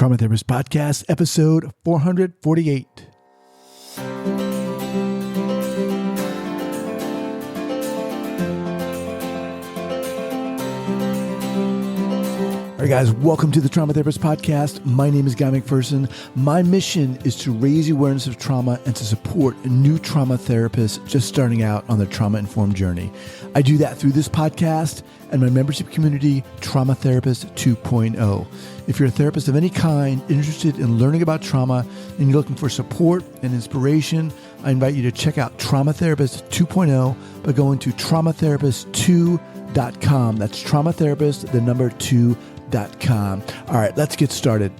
Trauma Therapist Podcast, episode 448. All right, guys, welcome to the Trauma Therapist Podcast. My name is Guy McPherson. My mission is to raise awareness of trauma and to support new trauma therapists just starting out on their trauma-informed journey. I do that through this podcast and my membership community, Trauma Therapist 2.0. If you're a therapist of any kind, interested in learning about trauma, and you're looking for support and inspiration, I invite you to check out Trauma Therapist 2.0 by going to traumatherapist2.com. That's Trauma Therapist, the number 2.com. All right, let's get started.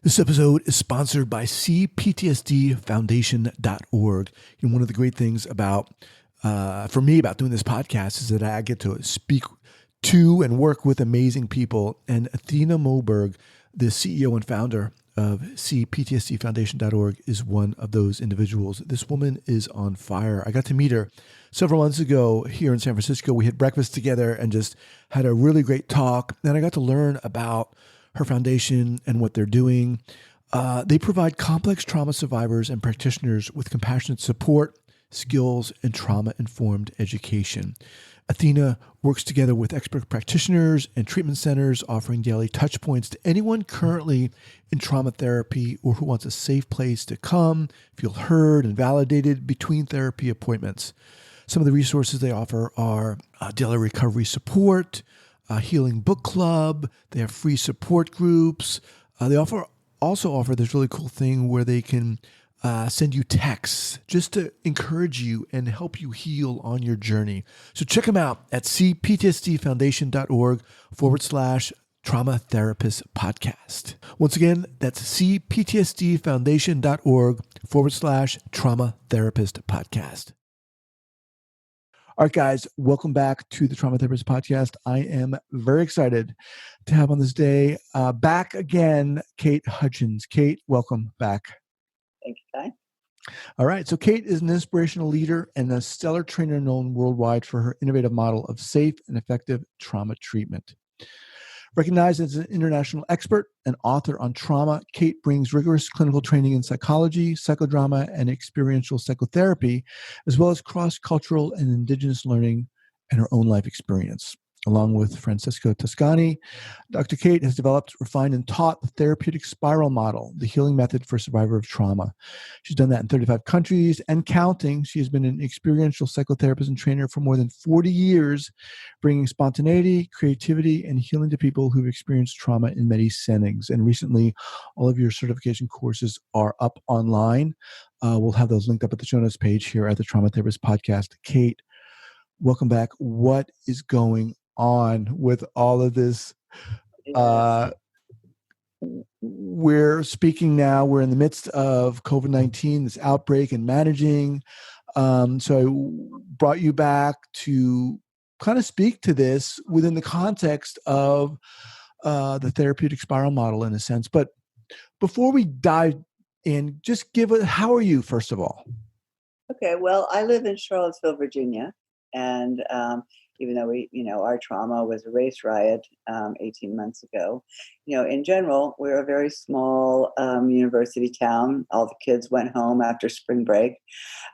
This episode is sponsored by cptsdfoundation.org. And one of the great things about, for me, about doing this podcast is that I get to speak to and work with amazing people. And Athena Moberg, the CEO and founder of cptsdfoundation.org, is one of those individuals. This woman is on fire. I got to meet her several months ago here in San Francisco. We had breakfast together and just had a really great talk. And I got to learn about her foundation and what they're doing. They provide complex trauma survivors and practitioners with compassionate support, skills, and trauma-informed education. Athena works together with expert practitioners and treatment centers, offering daily touch points to anyone currently in trauma therapy or who wants a safe place to come, feel heard and validated between therapy appointments. Some of the resources they offer are daily recovery support, a healing book club. They have free support groups. They also offer this really cool thing where they can send you texts just to encourage you and help you heal on your journey. So check them out at cptsdfoundation.org/trauma therapist podcast. Once again, that's cptsdfoundation.org/trauma therapist podcast. All right, guys, welcome back to the Trauma Therapist Podcast. I am very excited to have on this day back again, Kate Hudgins. Kate, welcome back. Thank you, Guy. All right. So Kate is an inspirational leader and a stellar trainer known worldwide for her innovative model of safe and effective trauma treatment. Recognized as an international expert and author on trauma, Kate brings rigorous clinical training in psychology, psychodrama, and experiential psychotherapy, as well as cross-cultural and indigenous learning and her own life experience. Along with Francesco Toscani, Dr. Kate has developed, refined, and taught the therapeutic spiral model, the healing method for survivor of trauma. She's done that in 35 countries and counting. She has been an experiential psychotherapist and trainer for more than 40 years, bringing spontaneity, creativity, and healing to people who've experienced trauma in many settings. And recently, all of your certification courses are up online. We'll have those linked up at the show notes page here at the Trauma Therapist Podcast. Kate, welcome back. What is going on with all of this? We're speaking now, we're in the midst of COVID-19, this outbreak and managing. So I brought you back to kind of speak to this within the context of the therapeutic spiral model in a sense. But before we dive in, just how are you, first of all? Okay, well, I live in Charlottesville, Virginia, and even though our trauma was a race riot 18 months ago, in general, we're a very small university town. All the kids went home after spring break.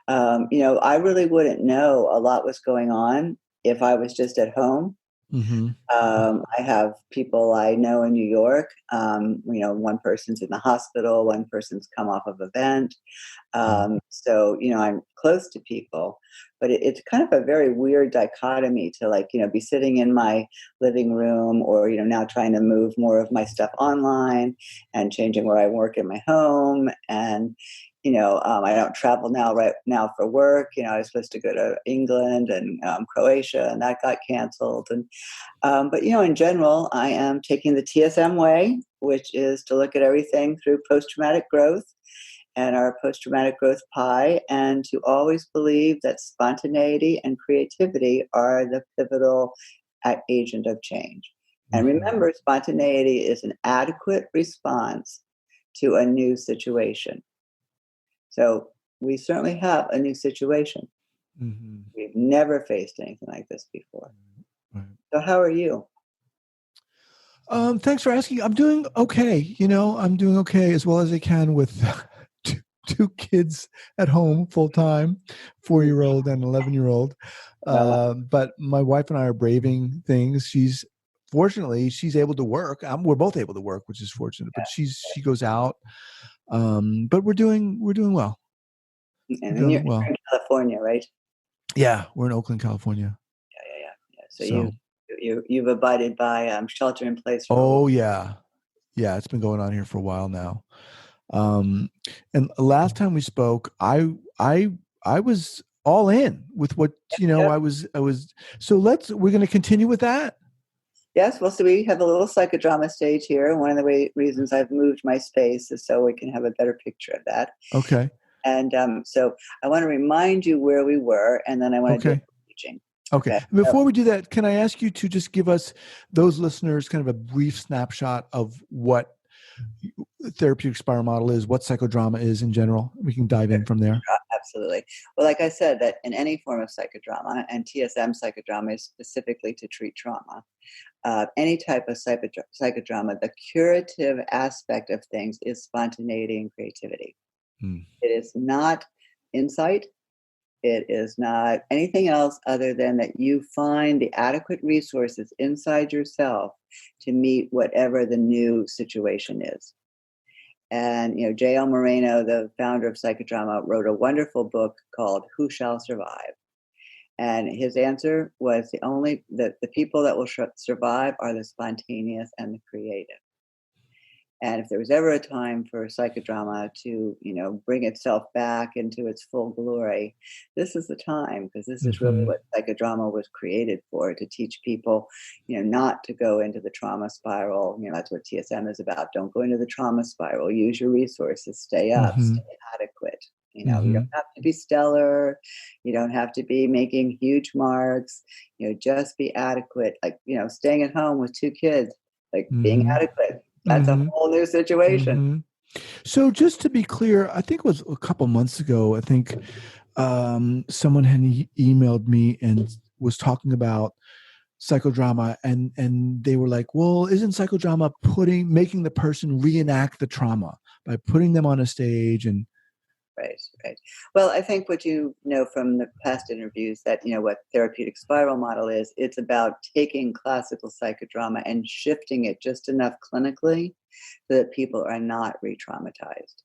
I really wouldn't know a lot was going on if I was just at home. Mm-hmm. I have people I know in New York. One person's in the hospital, one person's come off of a vent. So, I'm close to people, but it's kind of a very weird dichotomy to be sitting in my living room or, now trying to move more of my stuff online and changing where I work in my home. And, I don't travel right now for work. I was supposed to go to England and Croatia, and that got canceled. And but in general, I am taking the TSM way, which is to look at everything through post-traumatic growth and our post-traumatic growth pie, and to always believe that spontaneity and creativity are the pivotal agent of change. And remember, spontaneity is an adequate response to a new situation. So we certainly have a new situation. Mm-hmm. We've never faced anything like this before. Right. So how are you? Thanks for asking. I'm doing okay. I'm doing okay as well as I can with two kids at home full time, 4-year-old and 11-year-old. Well, But my wife and I are braving things. Fortunately, she's able to work. We're both able to work, which is fortunate. But she goes out. But we're doing well. We're and you're doing well. in California, right? Yeah, we're in Oakland, California. Yeah. So So, you've abided by shelter in place rules. oh yeah, yeah, it's been going on here for a while now. And last time we spoke, I was all in with what Yep. I was. So we're going to continue with that. Yes. Well, so we have a little psychodrama stage here. One of the reasons I've moved my space is so we can have a better picture of that. Okay. And so I want to remind you where we were, and then I want to do Okay. teaching. Okay. Okay. Before we do that, can I ask you to just give us, those listeners, kind of a brief snapshot of what therapeutic spiral model is, what psychodrama is in general? We can dive in from there. Absolutely. Well, like I said, that in any form of psychodrama, and TSM psychodrama is specifically to treat trauma, any type of psychodrama, the curative aspect of things is spontaneity and creativity. Hmm. It is not insight. It is not anything else other than that you find the adequate resources inside yourself to meet whatever the new situation is. And, J.L. Moreno, the founder of psychodrama, wrote a wonderful book called Who Shall Survive? And his answer was the people that will survive are the spontaneous and the creative. And if there was ever a time for psychodrama to, bring itself back into its full glory, this is the time, because this is really what psychodrama was created for, to teach people, not to go into the trauma spiral. That's what TSM is about. Don't go into the trauma spiral. Use your resources. Stay up. Stay adequate. You don't have to be stellar. You don't have to be making huge marks. Just be adequate. Like, staying at home with 2 kids, like being adequate. That's a whole new situation. So just to be clear, I think it was a couple months ago, I think someone had emailed me and was talking about psychodrama, and they were like, well, isn't psychodrama making the person reenact the trauma by putting them on a stage? And Right. Well, I think what you know from the past interviews that, what therapeutic spiral model is, it's about taking classical psychodrama and shifting it just enough clinically so that people are not re-traumatized.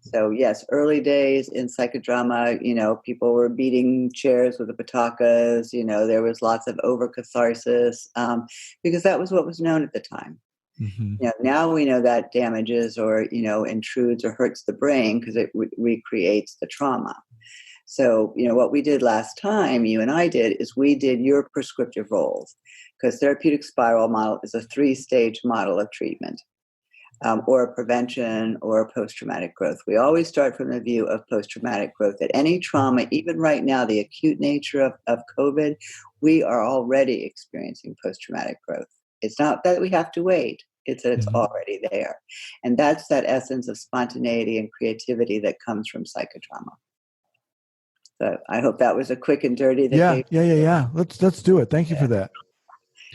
So yes, early days in psychodrama, people were beating chairs with the patakas, there was lots of over-catharsis, because that was what was known at the time. Now we know that damages or, intrudes or hurts the brain because it recreates the trauma. So, what we did last time, you and I did, is we did your prescriptive roles, because therapeutic spiral model is a 3-stage model of treatment, or a prevention or a post-traumatic growth. We always start from the view of post-traumatic growth. At any trauma, even right now, the acute nature of COVID, we are already experiencing post-traumatic growth. It's not that we have to wait. It's that it's already there. And that's that essence of spontaneity and creativity that comes from psychodrama. So I hope that was a quick and dirty. Yeah. Let's do it. Thank you for that.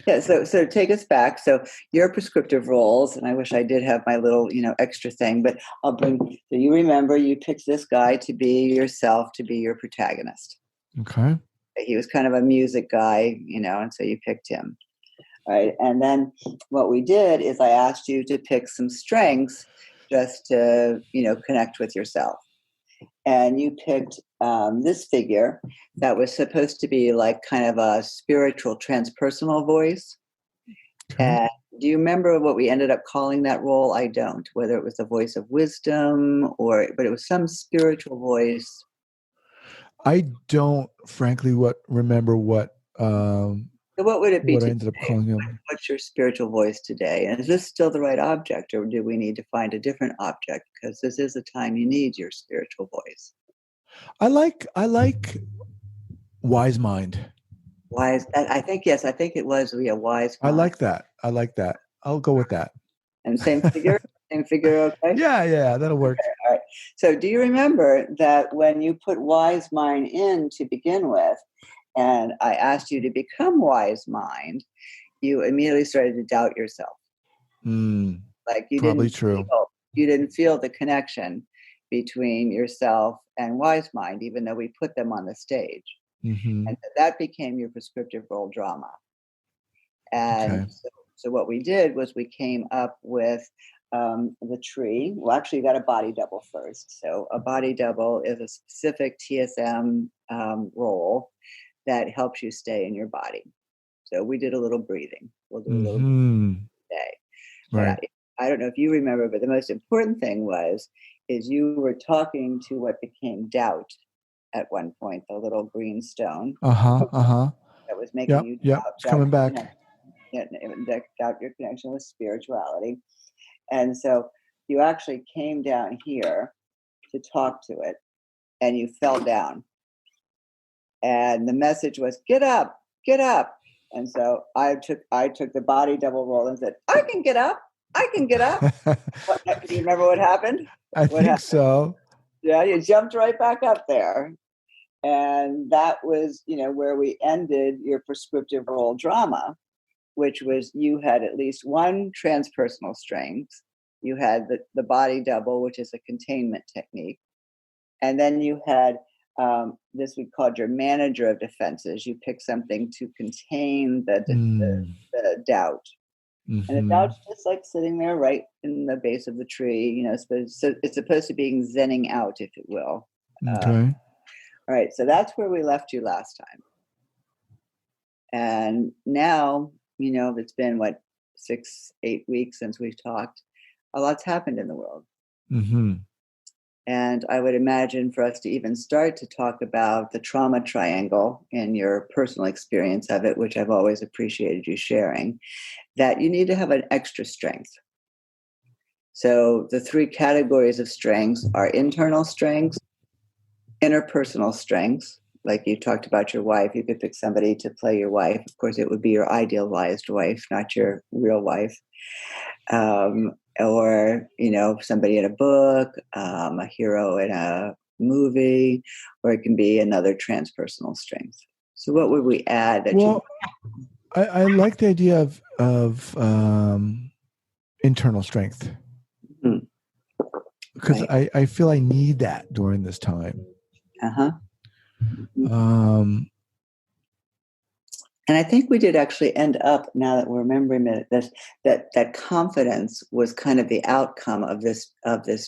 Yeah. So take us back. So your prescriptive roles, and I wish I did have my little, extra thing, but I'll bring, so you remember you picked this guy to be yourself, to be your protagonist. Okay. He was kind of a music guy, and so you picked him. Right. And then what we did is I asked you to pick some strengths just to, connect with yourself. And you picked this figure that was supposed to be like kind of a spiritual transpersonal voice. Okay. And do you remember what we ended up calling that role? I don't, whether it was the voice of wisdom but it was some spiritual voice. I don't, frankly, remember what. So what would it be what I today? ended up calling him. What's your spiritual voice today? And is this still the right object, or do we need to find a different object? Because this is a time you need your spiritual voice. I like wise mind. Wise, I think, yes, I think it was a wise mind. I like that. I'll go with that. And same figure? Okay? Yeah, that'll work. Okay, all right. So do you remember that when you put wise mind in to begin with, and I asked you to become wise mind, you immediately started to doubt yourself. Like Probably true. you didn't feel the connection between yourself and wise mind, even though we put them on the stage. Mm-hmm. And that became your prescriptive role drama. And Okay. so what we did was we came up with the tree. Well, actually, you got a body double first. So a body double is a specific TSM role that helps you stay in your body. So we did a little breathing. We'll do a little Mm-hmm. today. But Right. I don't know if you remember, but the most important thing is you were talking to what became doubt at one point, the little green stone Uh-huh. Uh-huh. that was making Yep. you Yep. It's coming back. doubt your connection with spirituality. And so you actually came down here to talk to it and you fell down. And the message was, get up, get up. And so I took the body double roll and said, I can get up. I can get up. Do you remember what happened? I What think happened? so. Yeah, you jumped right back up there. And that was, where we ended your prescriptive role drama, which was you had at least one transpersonal strength. You had the body double, which is a containment technique. And then you had this we called your manager of defenses. You pick something to contain the doubt. And the Mm-hmm. doubt's just like sitting there right in the base of the tree, so it's supposed to be zenning out, if it will. Okay. All right, so that's where we left you last time. And now, it's been 6-8 weeks since we've talked. A lot's happened in the world. Mm-hmm. And I would imagine for us to even start to talk about the trauma triangle and your personal experience of it, which I've always appreciated you sharing, that you need to have an extra strength. So the 3 categories of strengths are internal strengths, interpersonal strengths. Like you talked about your wife, you could pick somebody to play your wife. Of course, it would be your idealized wife, not your real wife. Or, somebody in a book, a hero in a movie, or it can be another transpersonal strength. So what would we add that Well, I like the idea of internal strength because right. I feel I need that during this time. Uh-huh. Um, And I think we did actually end up, now that we're remembering that confidence was kind of the outcome of this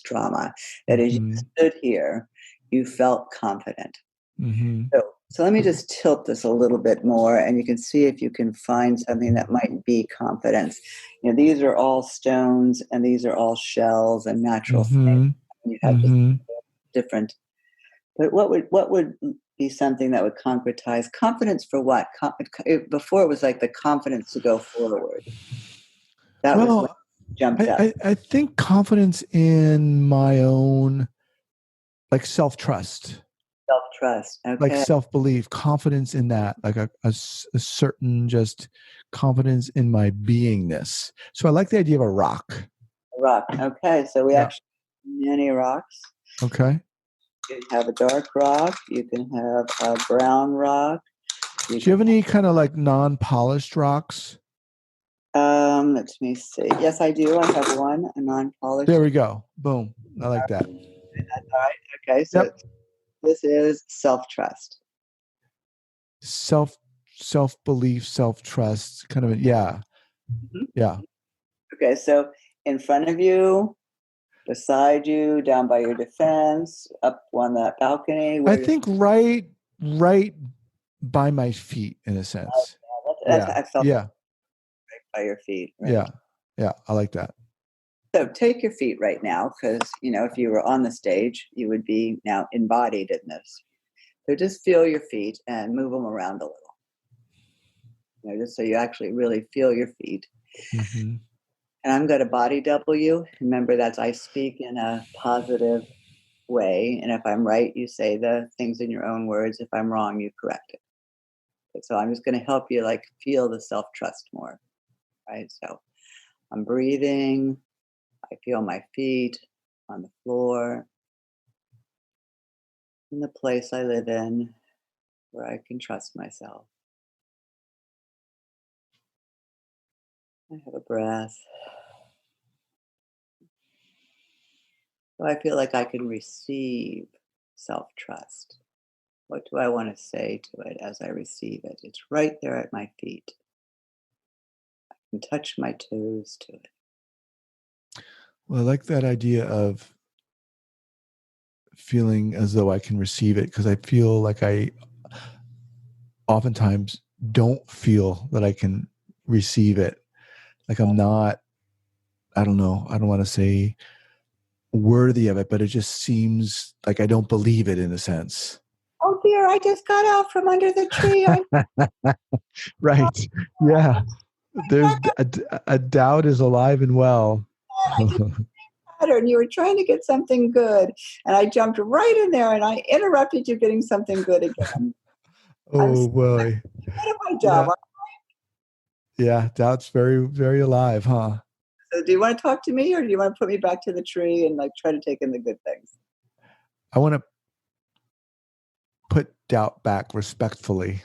drama. That as you stood here, you felt confident. Mm-hmm. So let me just tilt this a little bit more, and you can see if you can find something that might be confidence. These are all stones, and these are all shells and natural things. You have different. But what would be something that would concretize confidence for what? Before it was like the confidence to go forward. That was when it jumped up. I think confidence in my own, like self-trust, Self-trust. like Okay. self-belief, confidence in that, like a certain just confidence in my beingness. So I like the idea of a rock. Rock. Okay. So we actually have many rocks. Okay. You can have a dark rock. You can have a brown rock. Do you have any kind of like non-polished rocks? Let me see. Yes, I do. I have one, a non-polished. There we go. Boom. I like that. All right. Okay. So this is self-trust. Self-belief, self-trust, kind of. Yeah. Mm-hmm. Yeah. Okay. So in front of you, beside you, down by your defense, up on that balcony. I think right by my feet, in a sense. I felt yeah. right by your feet. Right? Yeah. Yeah. I like that. So take your feet right now, because, if you were on the stage, you would be now embodied in this. So just feel your feet and move them around a little. Just so you actually really feel your feet. Mm-hmm. And I'm going to body double you. Remember, I speak in a positive way. And if I'm right, you say the things in your own words. If I'm wrong, you correct it. Okay, so I'm just going to help you feel the self-trust more. Right. So I'm breathing. I feel my feet on the floor in the place I live in where I can trust myself. I have a breath. So I feel like I can receive self-trust. What do I want to say to it as I receive it? It's right there at my feet. I can touch my toes to it. Well, I like that idea of feeling as though I can receive it, because I feel like I oftentimes don't feel that I can receive it. Like I'm not, I don't know, I don't want to say worthy of it, but it just seems like I don't believe it in a sense. Oh dear, I just got out from under the tree. Right. Yeah. There's a doubt is alive and well. I just pattern. You were trying to get something good, and I jumped right in there, and I interrupted you getting something good again. I'm Oh so boy. good at my job. Yeah. Yeah. Doubt's very, very alive, huh? So do you want to talk to me, or do you want to put me back to the tree and like try to take in the good things? I want to put doubt back respectfully.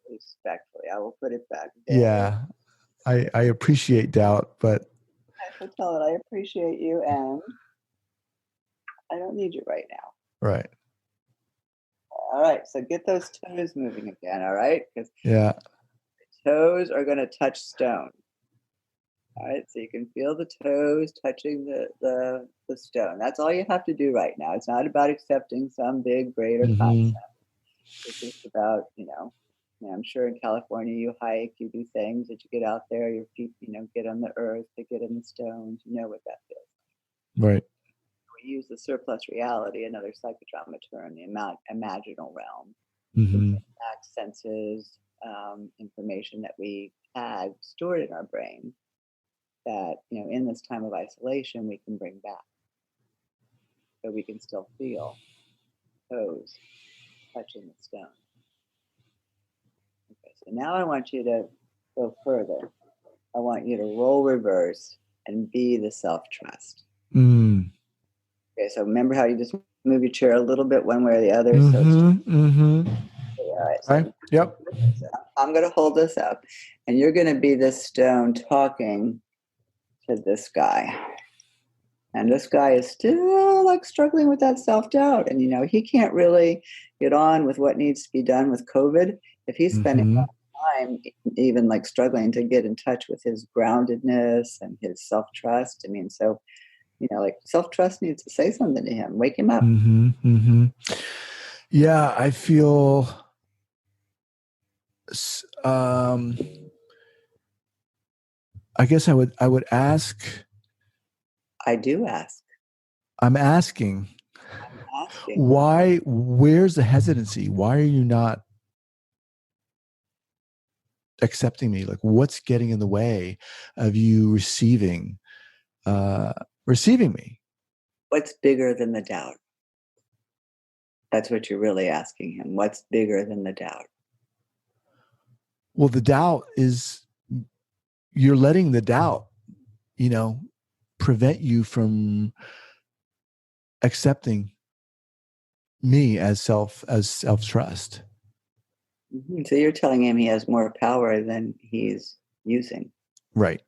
Respectfully, I will put it back there. Yeah. I appreciate doubt, but I will tell it I appreciate you, and I don't need you right now. right. All right, so get those toes moving again. All right, because Yeah. the toes are going to touch stone. All right, so you can feel the toes touching the stone. That's all you have to do right now. It's not about accepting some big, greater concept. It's just about, I'm sure in California you hike, you do things that you get out there, your feet, get on the earth, they get in the stones. You know what that feels like. Right. We use the surplus reality, another psychodrama term, the imaginal realm. Mm-hmm. Back senses, information that we had stored in our brain that, in this time of isolation, we can bring back. So we can still feel toes touching the stone. Okay, so now I want you to go further. I want you to roll reverse and be the self-trust. Mm. Okay, so remember how you just move your chair a little bit one way or the other? All right, so Right. Yep. I'm going to hold this up, and you're going to be this stone talking to this guy. And this guy is still like struggling with that self-doubt. And, he can't really get on with what needs to be done with COVID if he's spending time even like struggling to get in touch with his groundedness and his self-trust. I mean, so, like self-trust needs to say something to him, wake him up. Yeah, I feel, I guess I would ask. I do ask. I'm asking. Why, where's the hesitancy? Why are you not accepting me? Like, what's getting in the way of you receiving me? What's bigger than the doubt? That's what you're really asking him. What's bigger than the doubt? Well, the doubt is, you're letting the doubt, prevent you from accepting me as self-trust. Mm-hmm. So you're telling him he has more power than he's using. Right.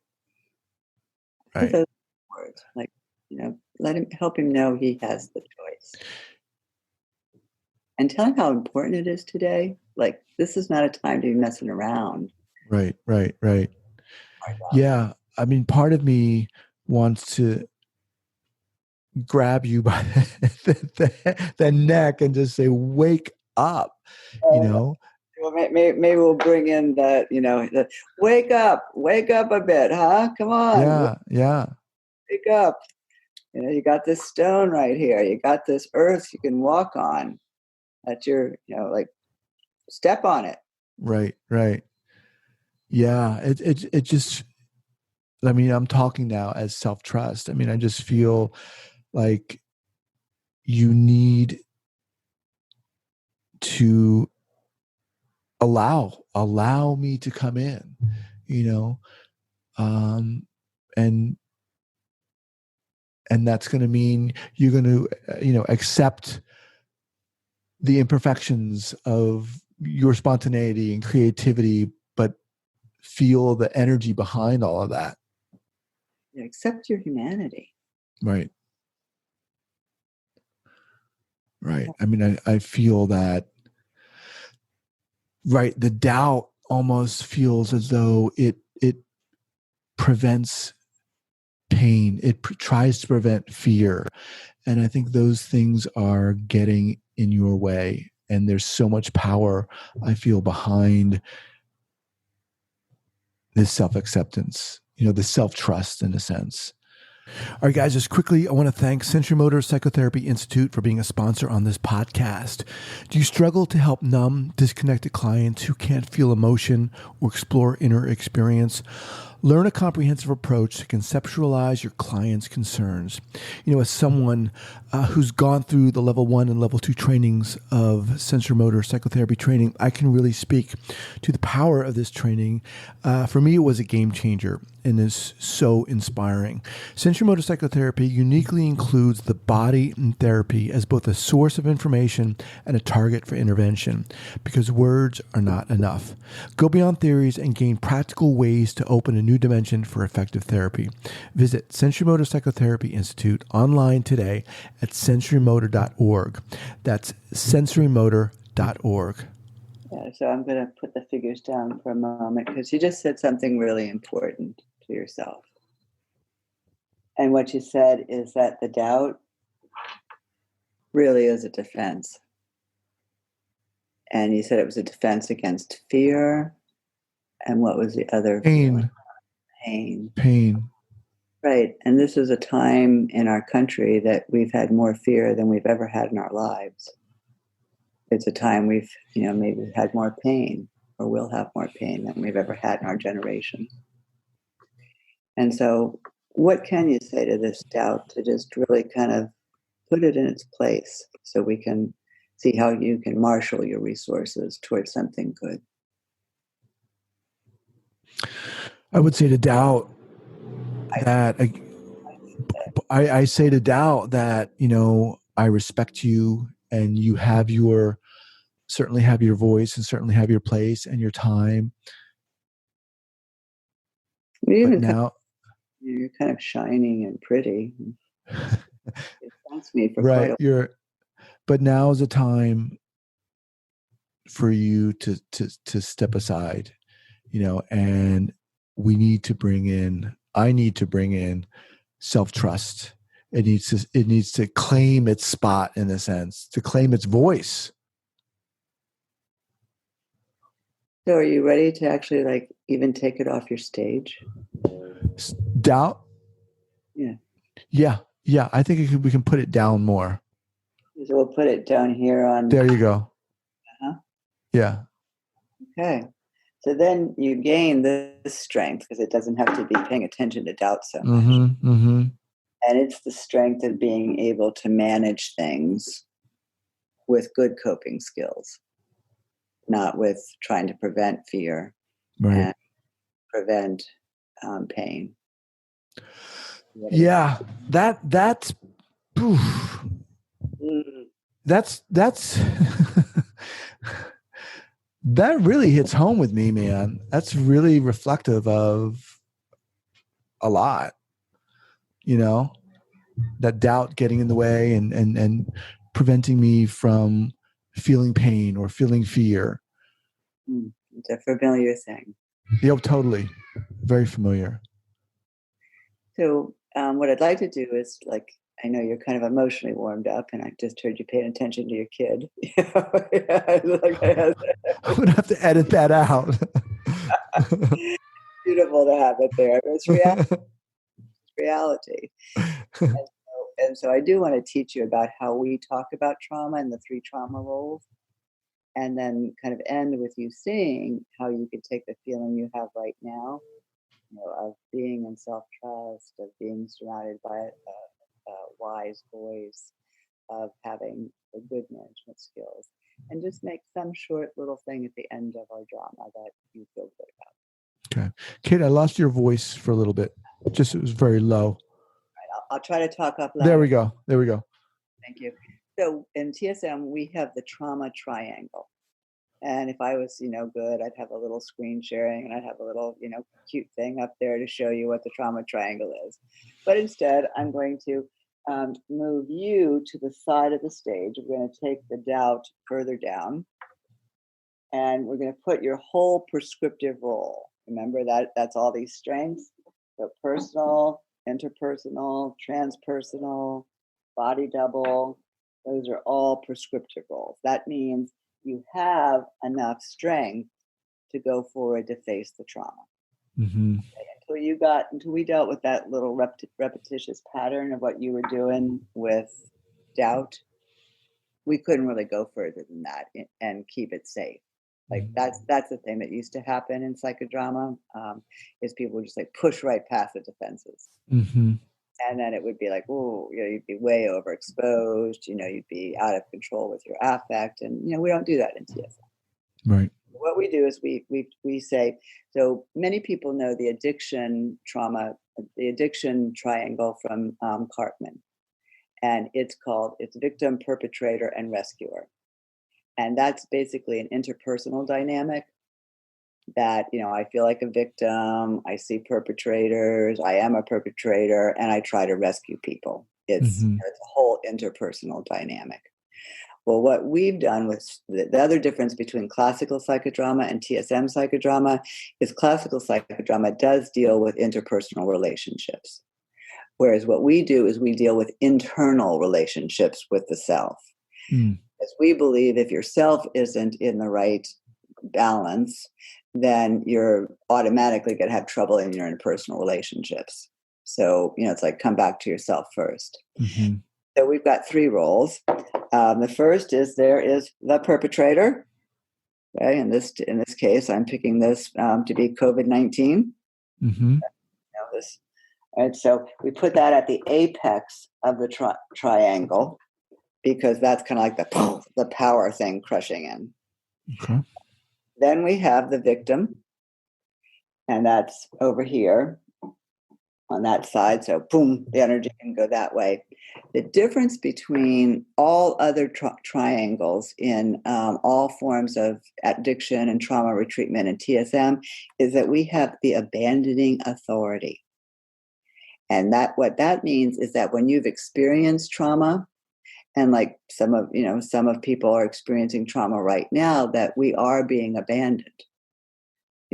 Right. Those words, like, help him know he has the choice. And tell him how important it is today. Like, this is not a time to be messing around. Right. Yeah. I mean, part of me wants to grab you by the neck and just say, wake up, Well, maybe we'll bring in that, the wake up a bit, huh? Come on. Yeah. Wake up. You got this stone right here. You got this earth you can walk on. That's your, like, step on it. Right. Yeah. It just, I mean, I'm talking now as self-trust. I mean, I just feel like you need to allow me to come in, and that's going to mean you're going to, accept the imperfections of your spontaneity and creativity, but feel the energy behind all of that. Accept your humanity. Right. Right. I mean, I feel that, right. The doubt almost feels as though it prevents pain. It tries to prevent fear. And I think those things are getting in your way. And there's so much power, I feel, behind this self-acceptance, the self-trust in a sense. All right, guys, just quickly, I want to thank Sensory Motor Psychotherapy Institute for being a sponsor on this podcast. Do you struggle to help numb, disconnected clients who can't feel emotion or explore inner experience? Learn a comprehensive approach to conceptualize your client's concerns. As someone who's gone through the level 1 and level 2 trainings of sensory motor psychotherapy training, I can really speak to the power of this training. For me, it was a game changer and is so inspiring. Sensory motor psychotherapy uniquely includes the body in therapy as both a source of information and a target for intervention, because words are not enough. Go beyond theories and gain practical ways to open a new dimension for effective therapy. Visit Sensory Motor Psychotherapy Institute online today at sensorymotor.org. That's sensorymotor.org. Yeah, so I'm going to put the figures down for a moment because you just said something really important to yourself. And what you said is that the doubt really is a defense. And you said it was a defense against fear. And what was the other feeling? Pain. Right. And this is a time in our country that we've had more fear than we've ever had in our lives. It's a time we've, maybe had more pain or will have more pain than we've ever had in our generation. And so what can you say to this doubt to just really kind of put it in its place so we can see how you can marshal your resources towards something good? I would say to doubt that I say to doubt that, I respect you and you have certainly have your voice and certainly have your place and your time. But now you're kind of shining and pretty. It excites me for right. quite a But now is a time for you to step aside, and I need to bring in self-trust. It needs to claim its spot, in a sense, to claim its voice. So are you ready to actually even take it off your stage? Doubt? Yeah. Yeah. I think we can put it down more. So we'll put it down here on. There you go. Uh-huh. Yeah. Okay. So then you gain this strength because it doesn't have to be paying attention to doubt so much. Mm-hmm. And it's the strength of being able to manage things with good coping skills, not with trying to prevent fear and prevent pain. Yeah, that's oof. That's that really hits home with me, man. That's really reflective of a lot, that doubt getting in the way and preventing me from feeling pain or feeling fear. It's a familiar thing. Yep, totally. Very familiar. So what I'd like to do is, I know you're kind of emotionally warmed up, and I just heard you paying attention to your kid. I'm going to have to edit that out. Beautiful to have it there. It's reality. And so I do want to teach you about how we talk about trauma and the 3 trauma roles, and then kind of end with you seeing how you could take the feeling you have right now, of being in self-trust, of being surrounded by a wise voice, of having a good management skills, and just make some short little thing at the end of our drama that you feel good about. Okay. Kate, I lost your voice for a little bit. It was very low. Right, I'll try to talk up loud. There we go. Thank you. So in TSM, we have the Trauma Triangle. And if I was, good, I'd have a little screen sharing and I'd have a little, cute thing up there to show you what the Trauma Triangle is. But instead, I'm going to move you to the side of the stage. We're going to take the doubt further down, and we're going to put your whole prescriptive role. Remember that's all these strengths. So personal, interpersonal, transpersonal, body double, those are all prescriptive roles. That means you have enough strength to go forward to face the trauma. Mm-hmm. Until we dealt with that little repetitious pattern of what you were doing with doubt, we couldn't really go further than that and keep it safe. Like that's the thing that used to happen in psychodrama, is people would just like push right past the defenses. Mm-hmm. And then it would be like, oh, you'd be way overexposed, you'd be out of control with your affect. And, we don't do that in TSM. Right. What we do is we say, so many people know the addiction triangle from Cartman. And it's victim, perpetrator, and rescuer. And that's basically an interpersonal dynamic that, I feel like a victim, I see perpetrators, I am a perpetrator, and I try to rescue people. It's a whole interpersonal dynamic. Well, what we've done with the other difference between classical psychodrama and TSM psychodrama is classical psychodrama does deal with interpersonal relationships. Whereas what we do is we deal with internal relationships with the self. Because we believe if your self isn't in the right balance, then you're automatically going to have trouble in your interpersonal relationships. So, it's like come back to yourself first. Mm-hmm. So we've got 3 roles. The first is there is the perpetrator. Okay, in this case, I'm picking this to be COVID-19. Mm-hmm. And so we put that at the apex of the triangle, because that's kind of like the power thing crushing in. Okay. Then we have the victim, and that's over here on that side. So boom, the energy can go that way. The difference between all other triangles in all forms of addiction and trauma retreatment and TSM is that we have the abandoning authority. And what that means is that when you've experienced trauma, and like some of people are experiencing trauma right now, that we are being abandoned.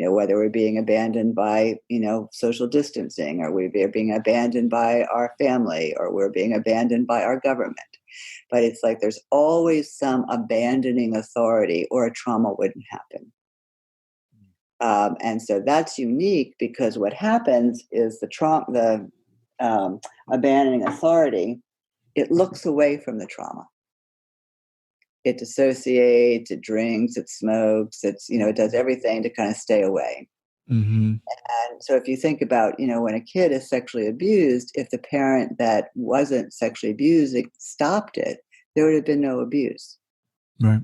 Whether we're being abandoned by, social distancing, or we're being abandoned by our family, or we're being abandoned by our government. But it's like there's always some abandoning authority, or a trauma wouldn't happen. And so that's unique, because what happens is the abandoning authority, it looks away from the trauma. It dissociates, it drinks, it smokes, it does everything to kind of stay away. Mm-hmm. And so if you think about, when a kid is sexually abused, if the parent that wasn't sexually abused stopped it, there would have been no abuse. Right.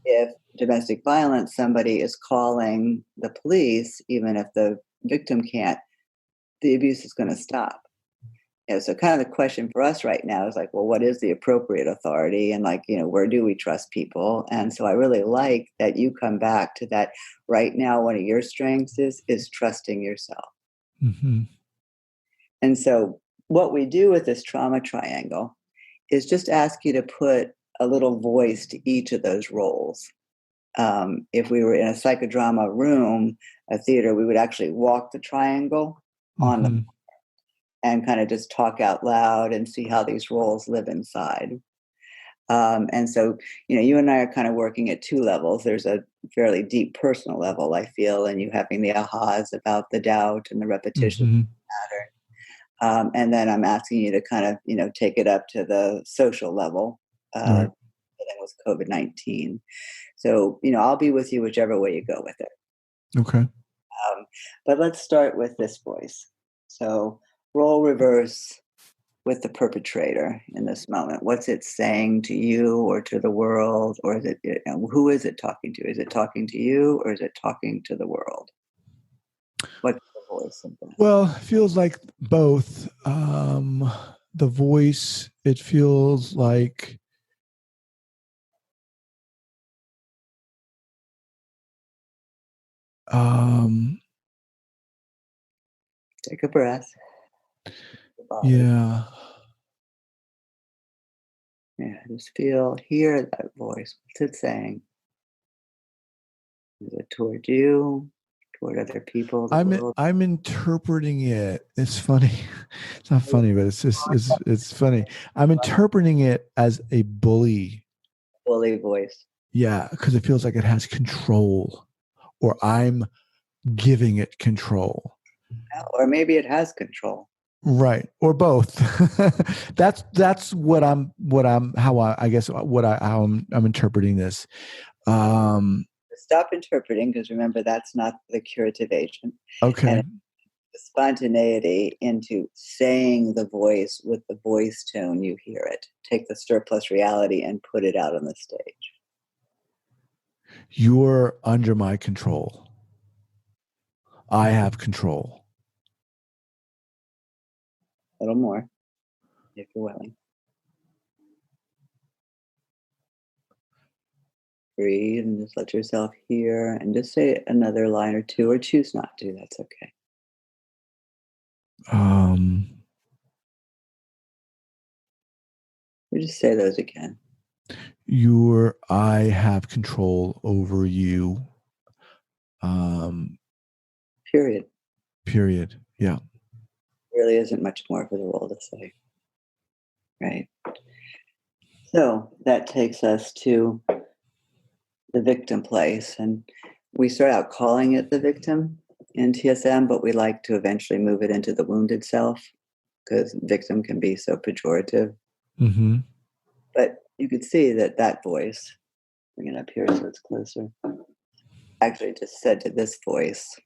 If domestic violence, somebody is calling the police, even if the victim can't, the abuse is going to stop. So kind of the question for us right now is like, well, what is the appropriate authority? And where do we trust people? And so I really like that you come back to that right now. One of your strengths is trusting yourself. Mm-hmm. And so what we do with this trauma triangle is just ask you to put a little voice to each of those roles. If we were in a psychodrama room, a theater, we would actually walk the triangle on the and kind of just talk out loud and see how these roles live inside. And so, you and I are kind of working at 2 levels. There's a fairly deep personal level, I feel, and you having the ahas about the doubt and the repetition pattern. And then I'm asking you to kind of, take it up to the social level dealing with COVID-19. So, I'll be with you whichever way you go with it. Okay. But let's start with this voice. So role reverse with the perpetrator in this moment. What's it saying to you or to the world? Or is it, who is it talking to? Is it talking to you, or is it talking to the world? What's the voice of that? Well, it feels like both. The voice, it feels like take a breath. Yeah. just hear that voice. What's it saying? Is it toward you, toward other people, the world? I'm interpreting it. It's funny. It's not funny, but it's funny. I'm interpreting it as a bully. Bully voice. Yeah, because it feels like it has control, or I'm giving it control. Or maybe it has control. Right, or both. That's how I'm interpreting this. Stop interpreting, because remember, that's not the curative agent. Okay. And the spontaneity into saying the voice with the voice tone you hear it. Take the surplus reality and put it out on the stage. You're under my control. I have control. A little more, if you're willing. Breathe and just let yourself hear, and just say another line or two, or choose not to. That's okay. Or just say those again. I have control over you. Period. Yeah. Really isn't much more for the role to say. Right. So that takes us to the victim place. And we start out calling it the victim in TSM, but we like to eventually move it into the wounded self, because victim can be so pejorative. Mm-hmm. But you could see that voice, bring it up here so it's closer, actually just said to this voice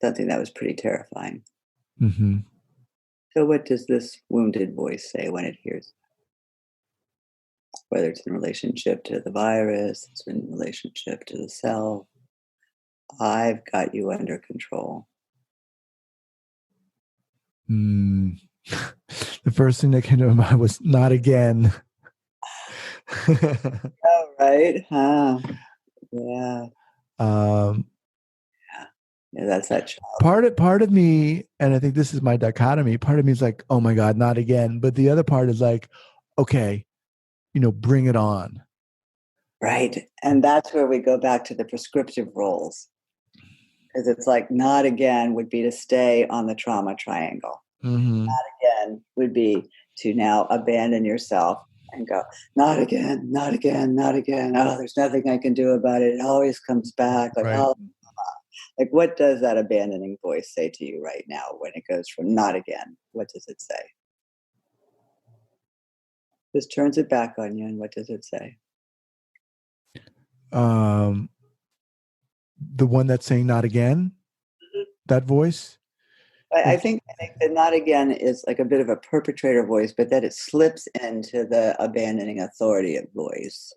something that was pretty terrifying. Mm-hmm. So what does this wounded voice say when it hears? Whether it's in relationship to the virus, it's in relationship to the self. I've got you under control. The first thing that came to my mind was not again. Oh, right. Huh. Yeah. Yeah, that's that child. Part of me, and I think this is my dichotomy, part of me is like, oh my God, not again. But the other part is like, okay, bring it on. Right. And that's where we go back to the prescriptive roles. Because it's like, not again would be to stay on the trauma triangle. Mm-hmm. Not again would be to now abandon yourself and go, not again, not again, not again. Oh, there's nothing I can do about it. It always comes back. Like, Right. oh, like, what does that abandoning voice say to you right now when it goes from not again? What does it say? Just turns it back on you, and what does it say? The one that's saying not again, that voice? I think the not again is like a bit of a perpetrator voice, but that it slips into the abandoning authority of voice.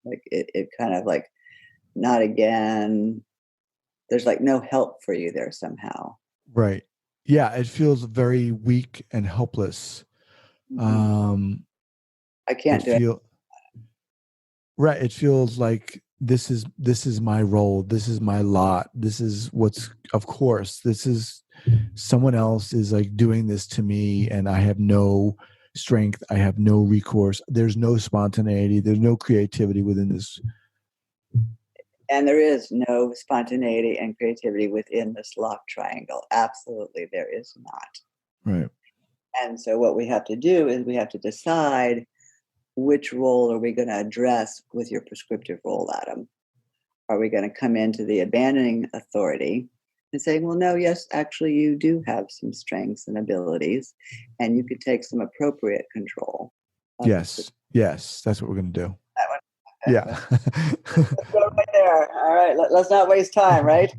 Like it kind of like, not again. There's like no help for you there somehow. Right. Yeah, it feels very weak and helpless. Mm-hmm. I can't do it. Right. It feels like this is my role. This is my lot. This is of course, this is someone else is like doing this to me, and I have no strength. I have no recourse. There's no spontaneity. There's no creativity within this. And there is no spontaneity and creativity within this locked triangle. Absolutely, there is not. Right. And so what we have to do is we have to decide, which role are we going to address with your prescriptive role, Adam? Are we going to come into the abandoning authority and saying, well, no, yes, actually, you do have some strengths and abilities, and you could take some appropriate control. Yes, that's what we're going to do. That one. Okay. Yeah. Let's go right there. All right, let's not waste time, right?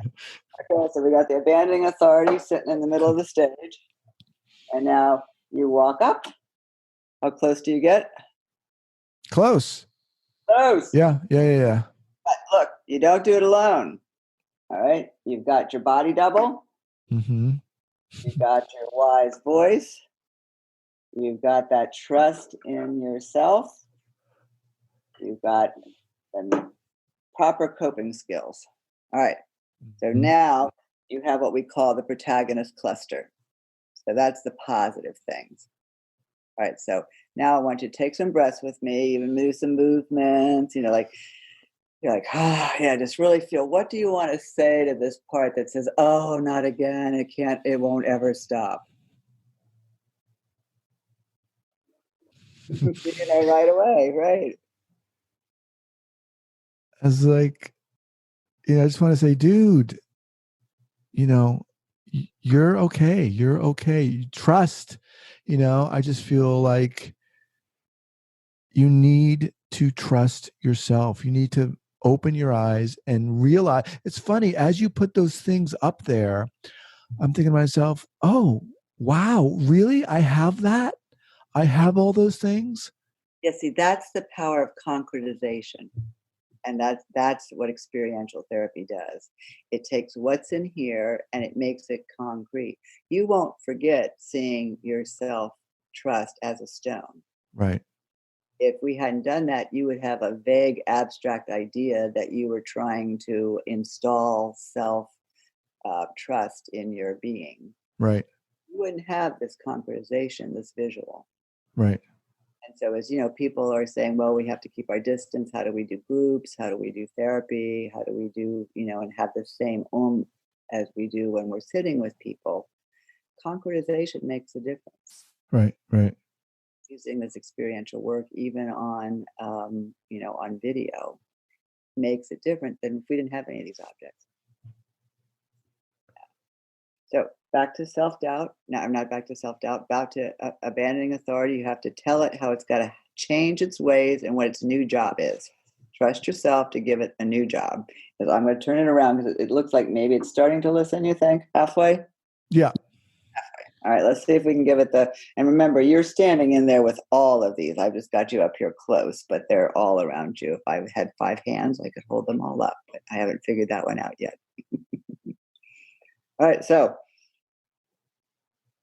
Okay, so we got the abandoning authority sitting in the middle of the stage. And now you walk up. How close do you get? Close. Yeah. But look, you don't do it alone. All right. You've got your body double. Mm-hmm. You've got your wise voice. You've got that trust in yourself. You've got proper coping skills. All right. So now you have what we call the protagonist cluster. So that's the positive things. All right, so now I want you to take some breaths with me, even do some movements, like you're like, ah, yeah, just really feel, what do you want to say to this part that says, oh, not again, it won't ever stop. Right away, right. I was like, I just want to say, dude, you're okay. You're okay. You trust, I just feel like you need to trust yourself. You need to open your eyes and realize. It's funny, as you put those things up there, I'm thinking to myself, oh, wow, really? I have that? I have all those things? Yeah, see, that's the power of concretization. And that's what experiential therapy does. It takes what's in here and it makes it concrete. You won't forget seeing your self trust as a stone. Right. If we hadn't done that, you would have a vague, abstract idea that you were trying to install self trust in your being. Right. You wouldn't have this concretization, this visual. Right. And so, as people are saying, well, we have to keep our distance. How do we do groups? How do we do therapy? How do we do, and have the same as we do when we're sitting with people? Concretization makes a difference. Right. Right. Using this experiential work, even on, on video, makes it different than if we didn't have any of these objects. So back to self-doubt. No, I'm not back to self-doubt. Back to abandoning authority. You have to tell it how it's got to change its ways and what its new job is. Trust yourself to give it a new job. Because I'm going to turn it around because it looks like maybe it's starting to listen, you think? Halfway? Yeah. All right, let's see if we can give it and remember, you're standing in there with all of these. I've just got you up here close, but they're all around you. If I had 5 hands, I could hold them all up, but I haven't figured that one out yet. All right, so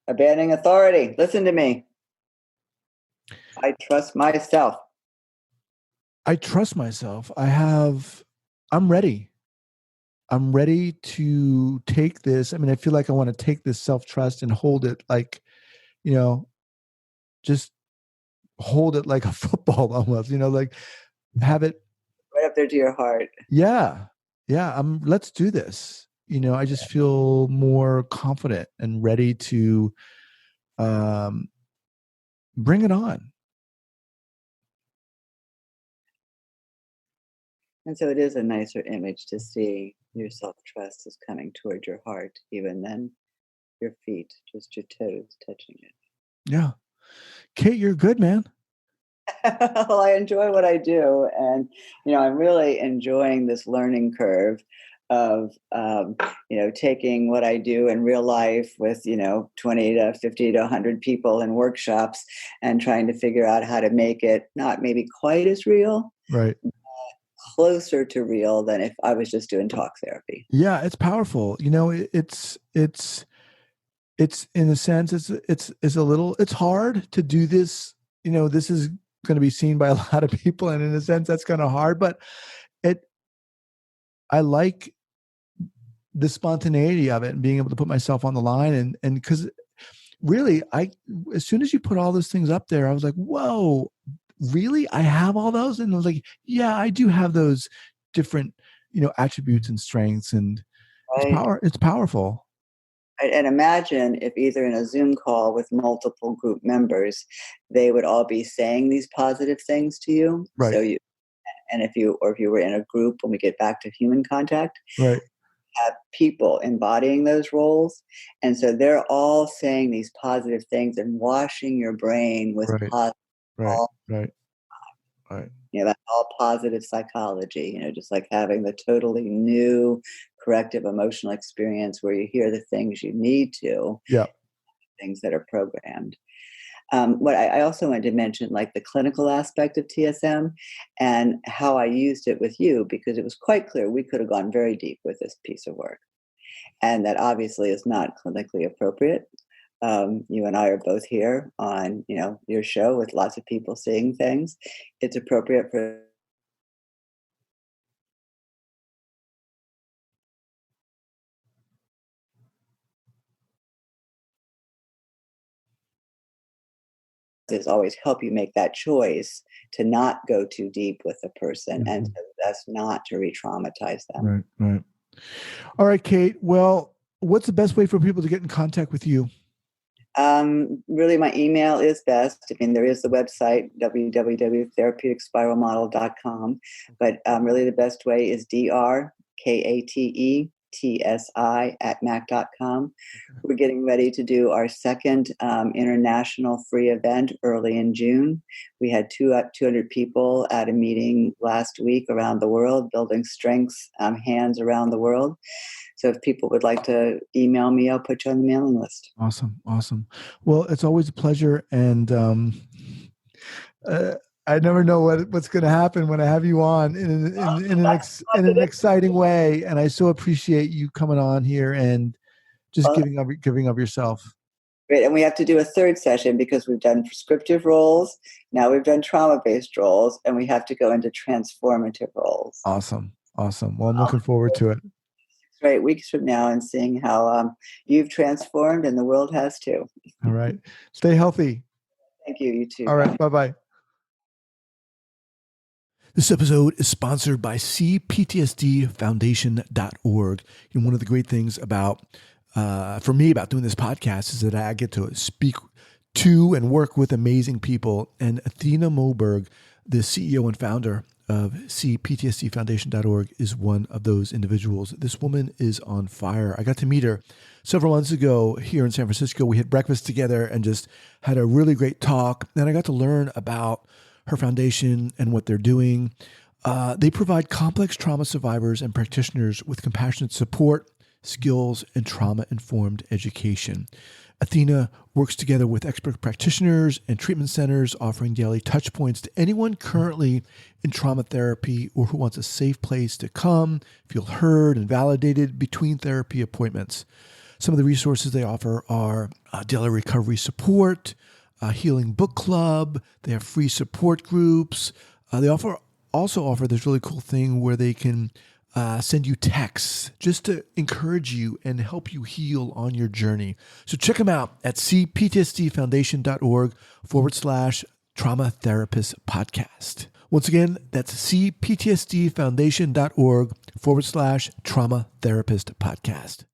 abandoning authority. Listen to me. I trust myself. I trust myself. I'm ready. I'm ready to take this. I mean, I feel like I want to take this self-trust and hold it like, just hold it like a football almost, like have it Right up there to your heart. Yeah. Yeah. Let's do this. I just feel more confident and ready to bring it on. And so it is a nicer image to see your self-trust is coming toward your heart, even then your feet, just your toes touching it. Yeah. Kate, you're good, man. Well, I enjoy what I do. And, I'm really enjoying this learning curve of, taking what I do in real life with, 20 to 50 to 100 people in workshops and trying to figure out how to make it not maybe quite as real, Right. closer to real than if I was just doing talk therapy. Yeah. It's powerful. It's in a sense, it's a little, it's hard to do this. This is going to be seen by a lot of people. And in a sense, that's kind of hard, but I like the spontaneity of it and being able to put myself on the line. And because really, as soon as you put all those things up there, I was like, whoa, really? I have all those? And I was like, yeah, I do have those different, attributes and strengths, and Right. it's powerful. And imagine if either in a Zoom call with multiple group members, they would all be saying these positive things to you. Right. And if you were in a group, when we get back to human contact, Right. have people embodying those roles. And so they're all saying these positive things and washing your brain with Right. positive, Right. Right. Right. that's all positive psychology, just like having the totally new corrective emotional experience where you hear the things you need to, Yeah. things that are programmed. What I also wanted to mention, like the clinical aspect of TSM and how I used it with you, because it was quite clear we could have gone very deep with this piece of work. And that obviously is not clinically appropriate. You and I are both here on, your show with lots of people seeing things. It's appropriate for is always help you make that choice to not go too deep with a person and to best not to re-traumatize them. Right, right. All right, Kate. Well, what's the best way for people to get in contact with you? Really, my email is best. I mean, there is the website, www.therapeuticspiralmodel.com, but really the best way is drkatetsi@mac.com. We're getting ready to do our second international free event early in June. We had 200 people at a meeting last week around the world, building strengths, hands around the world. So if people would like to email me, I'll put you on the mailing list. Awesome. Awesome. Well, it's always a pleasure. And I never know what's going to happen when I have you on in an exciting way. And I so appreciate you coming on here and just giving of yourself. Great. And we have to do a third session because we've done prescriptive roles. Now we've done trauma-based roles, and we have to go into transformative roles. Awesome. Awesome. Well, I'm looking forward to it. 8 weeks from now and seeing how you've transformed and the world has too. All right. Stay healthy. Thank you. You too. All right. Bye-bye. This episode is sponsored by cptsdfoundation.org. And one of the great things about, for me, about doing this podcast is that I get to speak to and work with amazing people. And Athena Moberg, the CEO and founder of cptsdfoundation.org, is one of those individuals. This woman is on fire. I got to meet her several months ago here in San Francisco. We had breakfast together and just had a really great talk. And I got to learn about her foundation and what they're doing. They provide complex trauma survivors and practitioners with compassionate support, skills, and trauma-informed education. Athena works together with expert practitioners and treatment centers, offering daily touch points to anyone currently in trauma therapy or who wants a safe place to come, feel heard and validated between therapy appointments. Some of the resources they offer are daily recovery support, a healing book club. They have free support groups. They also offer this really cool thing where they can send you texts just to encourage you and help you heal on your journey. So check them out at cptsdfoundation.org/trauma therapist podcast. Once again, that's cptsdfoundation.org/trauma therapist podcast.